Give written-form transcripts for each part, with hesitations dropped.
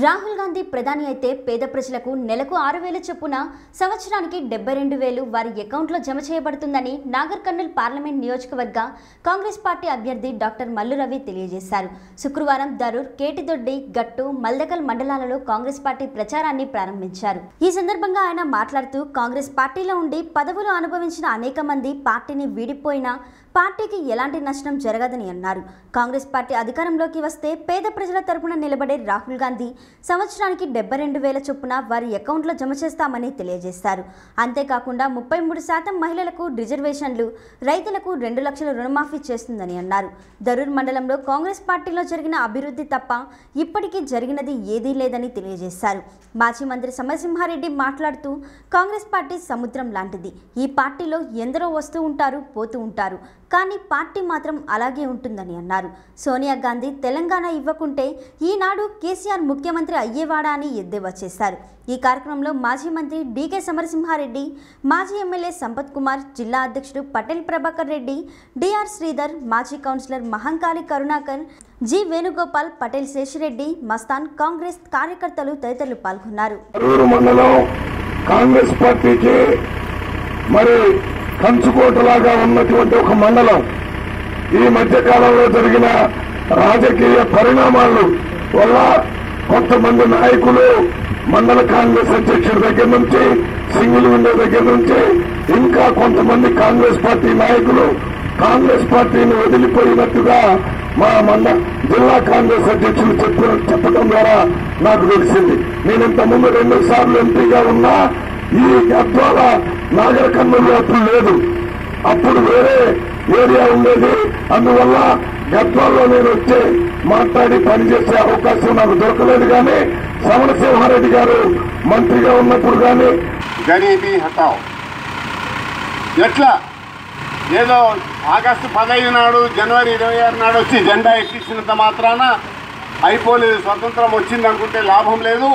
రాహుల్ గాంధీ ప్రధాని అయితే పేద ప్రజలకు నెలకు 6,000 చొప్పున సంవత్సరానికి 72,000 వారి అకౌంట్లో జమ చేయబడుతుందని నాగర్ కర్నూల్ పార్లమెంట్ నియోజకవర్గ కాంగ్రెస్ పార్టీ అభ్యర్థి డాక్టర్ మల్లు రవి తెలియజేశారు. శుక్రవారం దరూర్, కేటిదొడ్డి, గట్టు, మల్దకల్ మండలాలలో కాంగ్రెస్ పార్టీ ప్రచారాన్ని ప్రారంభించారు. ఈ సందర్భంగా ఆయన మాట్లాడుతూ కాంగ్రెస్ పార్టీలో ఉండి పదవులు అనుభవించిన అనేక మంది పార్టీని వీడిపోయినా పార్టీకి ఎలాంటి నష్టం జరగదని అన్నారు. కాంగ్రెస్ పార్టీ అధికారంలోకి వస్తే పేద ప్రజల తరపున నిలబడే రాహుల్ గాంధీ సంవత్సరానికి 72,000 చొప్పున వారి అకౌంట్లో జమ చేస్తామని తెలియజేశారు. అంతేకాకుండా 33% మహిళలకు రిజర్వేషన్లు, రైతులకు 2 లక్షల రుణమాఫీ చేస్తుందని అన్నారు. దరూర్ మండలంలో కాంగ్రెస్ పార్టీలో జరిగిన అభివృద్ధి తప్ప ఇప్పటికీ జరిగినది ఏదీ లేదని తెలియజేశారు. మాజీ మంత్రి సమరసింహారెడ్డి మాట్లాడుతూ కాంగ్రెస్ పార్టీ సముద్రం లాంటిది. ఈ పార్టీలో ఎందరో వస్తూ ఉంటారు, పోతూ ఉంటారు, కానీ పార్టీ మాత్రం అలాగే ఉంటుందని అన్నారు. సోనియా గాంధీ తెలంగాణ ఇవ్వకుంటే ఈనాడు కేసీఆర్ ముఖ్యమంత్రి అయ్యేవాడా అని ఎద్దేవా చేశారు. ఈ కార్యక్రమంలో మాజీ మంత్రి డీకే సమరసింహారెడ్డి, మాజీ ఎమ్మెల్యే సంపత్ కుమార్, జిల్లా అధ్యక్షుడు పటేల్ ప్రభాకర్ రెడ్డి, డిఆర్ శ్రీధర్, మాజీ కౌన్సిలర్ మహంకాళి కరుణాకర్, జి వేణుగోపాల్, పటేల్ శేషిరెడ్డి, మస్తాన్, కాంగ్రెస్ కార్యకర్తలు తదితరులు పాల్గొన్నారు. కాంగ్రెస్ పార్టీకి మరి కంచుకోటలాగా ఉన్నటువంటి ఒక మండలం. ఈ మధ్య కాలంలో జరిగిన రాజకీయ పరిణామాలు వల్ల కొంతమంది నాయకులు మండల కాంగ్రెస్ అధ్యక్షుడి దగ్గర నుంచి, సింగిల్ విండో దగ్గర నుంచి ఇంకా కొంతమంది కాంగ్రెస్ పార్టీ నాయకులు కాంగ్రెస్ పార్టీని వదిలిపోయినట్టుగా మా జిల్లా కాంగ్రెస్ అధ్యక్షులు చెప్పడం ద్వారా నాకు తెలిసింది. నేను ఇంతకుముందు 2 సార్లు ఎంపీగా ఉన్నా ఈ గద్వాల నాగర్ కర్నూలు అప్పుడు లేదు, అప్పుడు వేరే ఏరియా ఉండేది. అందువల్ల గద్వాల్లో నేను వచ్చి మాట్లాడి పనిచేసే అవకాశం నాకు దొరకలేదు. కానీ సమరసింహారెడ్డి గారు మంత్రిగా ఉన్నప్పుడు కానీ గరీబీ హటావ్ ఎట్లా ఏదో ఆగస్టు 15 నాడు, జనవరి 26 నాడు వచ్చి జెండా ఎక్కించినంత మాత్రాన అయిపోలేదు, స్వతంత్రం వచ్చింది అనుకుంటే లాభం లేదు.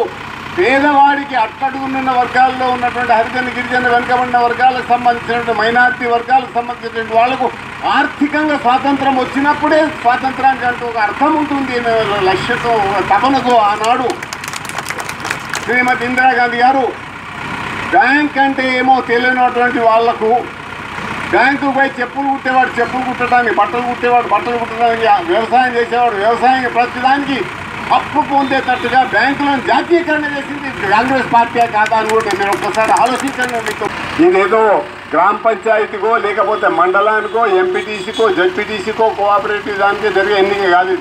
పేదవాడికి అట్టడుగున్న వర్గాల్లో ఉన్నటువంటి హరిజన, గిరిజన, వెనుకబడిన వర్గాలకు సంబంధించినటువంటి మైనారిటీ వర్గాలకు సంబంధించినటువంటి వాళ్లకు ఆర్థికంగా స్వాతంత్రం వచ్చినప్పుడే స్వాతంత్రానికి అంటూ ఒక అర్థం ఉంటుంది. లక్ష్యతో, తపనతో ఆనాడు శ్రీమతి ఇందిరాగాంధీ గారు బ్యాంక్ అంటే ఏమో తెలియనటువంటి వాళ్లకు బ్యాంకు పోయి చెప్పులు కుట్టేవాడు చెప్పులు కుట్టడానికి, బట్టలు కుట్టేవాడు బట్టలు కుట్టడానికి, వ్యవసాయం చేసేవాడు వ్యవసాయం, ప్రతిదానికి అప్పు పొందేటట్టుగా బ్యాంకులను జాతీయకరణ చేసింది కాంగ్రెస్ పార్టీ కాదా అని కూడా నేను ఒక్కసారి ఆలోచించండి. మీకు ఇదేదో గ్రామ పంచాయతీకో లేకపోతే మండలానికో, ఎంపీటీసీకో, జడ్పీటీసీకో, కోఆపరేటివ్ దానికి జరిగే ఎన్నిక కాదు.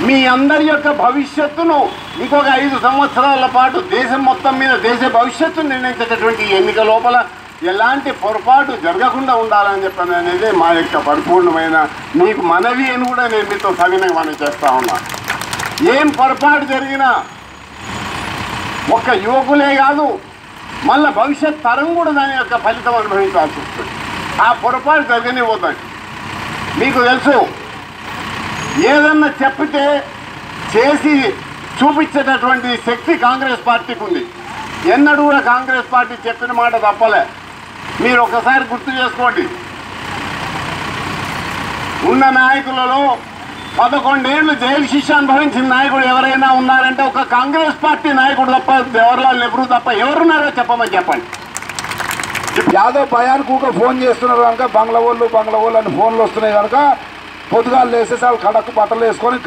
మీ అందరి యొక్క భవిష్యత్తును ఇంకొక 5 సంవత్సరాల పాటు దేశం మొత్తం మీద దేశ భవిష్యత్తును నిర్ణయించేటటువంటి ఎన్నిక లోపల ఎలాంటి పొరపాటు జరగకుండా ఉండాలని చెప్పని అనేది మా యొక్క పరిపూర్ణమైన మీకు మనవి అని కూడా నేను మీతో సవినయంగా మనం చేస్తా ఉన్నాను. ఏం పొరపాటు జరిగినా ఒక్క యువకులే కాదు, మళ్ళీ భవిష్యత్ తరం కూడా దాని యొక్క ఫలితం అనుభవించాల్సి వస్తుంది. ఆ పొరపాటు జరగనివ్వద్దండి. మీకు తెలుసు, ఏదన్నా చెప్పితే చేసి చూపించేటటువంటి శక్తి కాంగ్రెస్ పార్టీకి ఉంది. ఎన్నడూ కూడా కాంగ్రెస్ పార్టీ చెప్పిన మాట తప్పలే. మీరు ఒకసారి గుర్తు చేసుకోండి, ఉన్న నాయకులలో 11 ఏళ్ళు జైలు శిక్ష అనుభవించిన నాయకుడు ఎవరైనా ఉన్నారంటే ఒక కాంగ్రెస్ పార్టీ నాయకుడు తప్ప, జవహర్లాల్ నెహ్రూ తప్ప ఎవరున్నారో చెప్పమని చెప్పండి. యాదవ్ భయానికి ఒక ఫోన్ చేస్తున్నారు కనుక బంగ్లా వాళ్ళు అని ఫోన్లు వస్తున్నాయి కనుక పొద్దుగాలు వేసేసారి కడకు బట్టలు వేసుకొని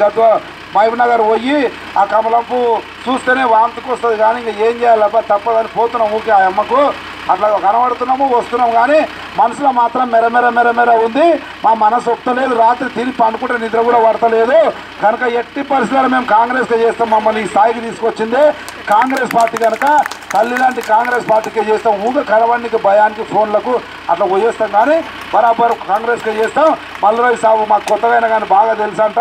మహబూబ్నగర్ పోయి ఆ కమలంపు చూస్తేనే వాంతికి వస్తుంది. కానీ ఇంకా ఏం చేయాలబ్బా, తప్పదని పోతున్నాం ఊకే. ఆ అమ్మకు అట్లా కనబడుతున్నాము, వస్తున్నాం, కానీ మనసులో మాత్రం మెర ఉంది. మా మనసు ఒప్పలేదు. రాత్రి తిని పండుకుంటే నిద్ర కూడా పడతలేదు. కనుక ఎట్టి పరిస్థితుల్లో మేము కాంగ్రెస్గా చేస్తాం. మమ్మల్ని ఈ స్థాయికి తీసుకొచ్చింది కాంగ్రెస్ పార్టీ కనుక తల్లి లాంటి కాంగ్రెస్ పార్టీకే చేస్తాం. ఊగా కనబడికి భయానికి ఫోన్లకు అట్లా పోయేస్తాం, కానీ బరాబర్ కాంగ్రెస్కే చేస్తాం. మల్లురావు సాబు మాకు కొత్తగా అయినా కానీ బాగా తెలుసు అంట,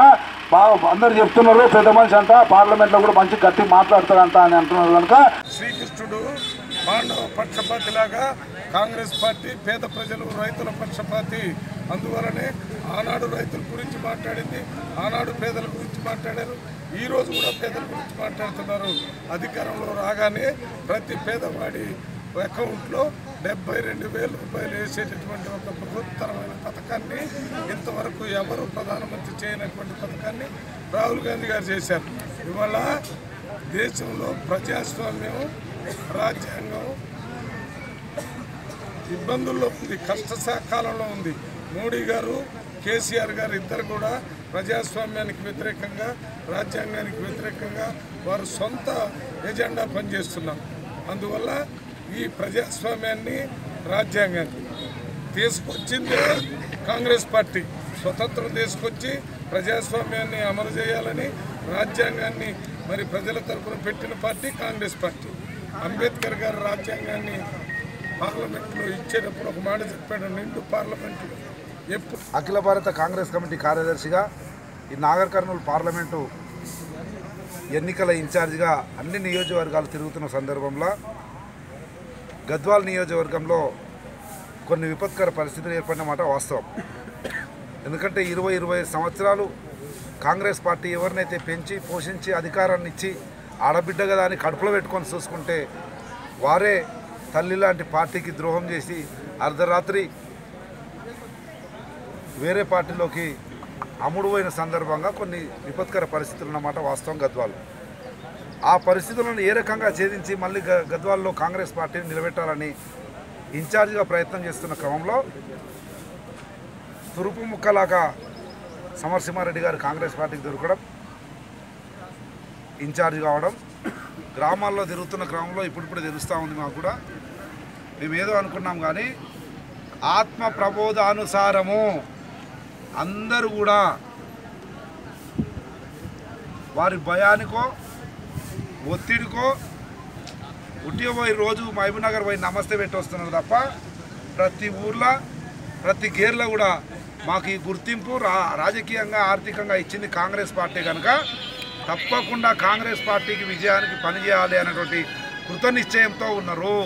బాగా అందరు చెప్తున్నారు, పెద్ద మనిషి అంట, పార్లమెంట్లో కూడా మంచి గట్టి మాట్లాడతారంట అని అంటున్నారు. కనుక శ్రీకృష్ణుడు మానవ పక్షపాతిలాగా కాంగ్రెస్ పార్టీ పేద ప్రజలు, రైతుల పక్షపాతి. అందువలనే ఆనాడు రైతుల గురించి మాట్లాడింది, ఆనాడు పేదల గురించి మాట్లాడారు, ఈరోజు కూడా పేదల గురించి మాట్లాడుతున్నారు. అధికారంలో రాగానే ప్రతి పేదవాడి అకౌంట్లో 72,000 రూపాయలు వేసేటటువంటి ఒక బృహత్తరమైన పథకాన్ని ఇంతవరకు ఎవరు ప్రధానమంత్రి చేయనటువంటి పథకాన్ని రాహుల్ గాంధీ గారు చేశారు. ఇవాళ దేశంలో ప్రజాస్వామ్యం రాజ్యాంగం ఇబ్బందుల్లో ఉంది, కష్టకాలంలో ఉంది. మోడీ గారు కేసీఆర్ గారు ఇద్దరు కూడా ప్రజాస్వామ్యానికి వ్యతిరేకంగా రాజ్యాంగానికి వ్యతిరేకంగా వారు సొంత ఎజెండా పనిచేస్తున్నారు. అందువల్ల ఈ ప్రజాస్వామ్యాన్ని రాజ్యాంగాన్ని తీసుకొచ్చిందే కాంగ్రెస్ పార్టీ. స్వతంత్రం తీసుకొచ్చి ప్రజాస్వామ్యాన్ని అమలు చేయాలని రాజ్యాంగాన్ని మరి ప్రజల తరఫున పెట్టిన పార్టీ కాంగ్రెస్ పార్టీ. అంబేద్కర్ గారు రాజ్యాంగాన్ని పార్లమెంట్లో ఇచ్చేటప్పుడు ఒక మాట చెప్పాడు, నిండు పార్లమెంట్లో ఎప్పుడు. అఖిల భారత కాంగ్రెస్ కమిటీ కార్యదర్శిగా ఈ నాగర్ కర్నూలు పార్లమెంటు ఎన్నికల ఇన్ఛార్జిగా అన్ని నియోజకవర్గాలు తిరుగుతున్న సందర్భంలో గద్వాల్ నియోజకవర్గంలో కొన్ని విపత్కర పరిస్థితులు ఏర్పడిన మాట వాస్తవం. ఎందుకంటే 20-25 సంవత్సరాలు కాంగ్రెస్ పార్టీ ఎవరినైతే పెంచి పోషించి అధికారాన్ని ఇచ్చి ఆడబిడ్డ కదా అని కడుపులో పెట్టుకొని చూసుకుంటే వారే తల్లి లాంటి పార్టీకి ద్రోహం చేసి అర్ధరాత్రి వేరే పార్టీలోకి అమ్ముడుపోయిన సందర్భంగా కొన్ని విపత్కర పరిస్థితులు అన్నమాట వాస్తవం గద్వాల్. ఆ పరిస్థితులను ఏ రకంగా ఛేదించి మళ్ళీ గద్వాల్లో కాంగ్రెస్ పార్టీని నిలబెట్టాలని ఇన్ఛార్జిగా ప్రయత్నం చేస్తున్న క్రమంలో తురుపు ముక్కలాగా సమరసింహారెడ్డి గారు కాంగ్రెస్ పార్టీకి దొరకడం, ఇన్ఛార్జ్ కావడం, గ్రామాల్లో తిరుగుతున్న క్రమంలో ఇప్పుడిప్పుడు తెలుస్తూ ఉంది మాకు కూడా. మేమేదో అనుకున్నాం కానీ ఆత్మ ప్రబోధానుసారము అందరూ కూడా వారి భయానికో ఒత్తిడికో ఉట్టిగా పోయి రోజు మహబూబ్నగర్ పోయి నమస్తే పెట్టి వస్తున్నారు తప్ప ప్రతి ఊర్లో ప్రతి గేర్లో కూడా మాకు ఈ గుర్తింపు రాజకీయంగా ఆర్థికంగా ఇచ్చింది కాంగ్రెస్ పార్టీ కనుక తప్పకుండా కాంగ్రెస్ పార్టీకి విజయానికి పనిచేయాలి అనేటువంటి కృత నిశ్చయంతో ఉన్నారు.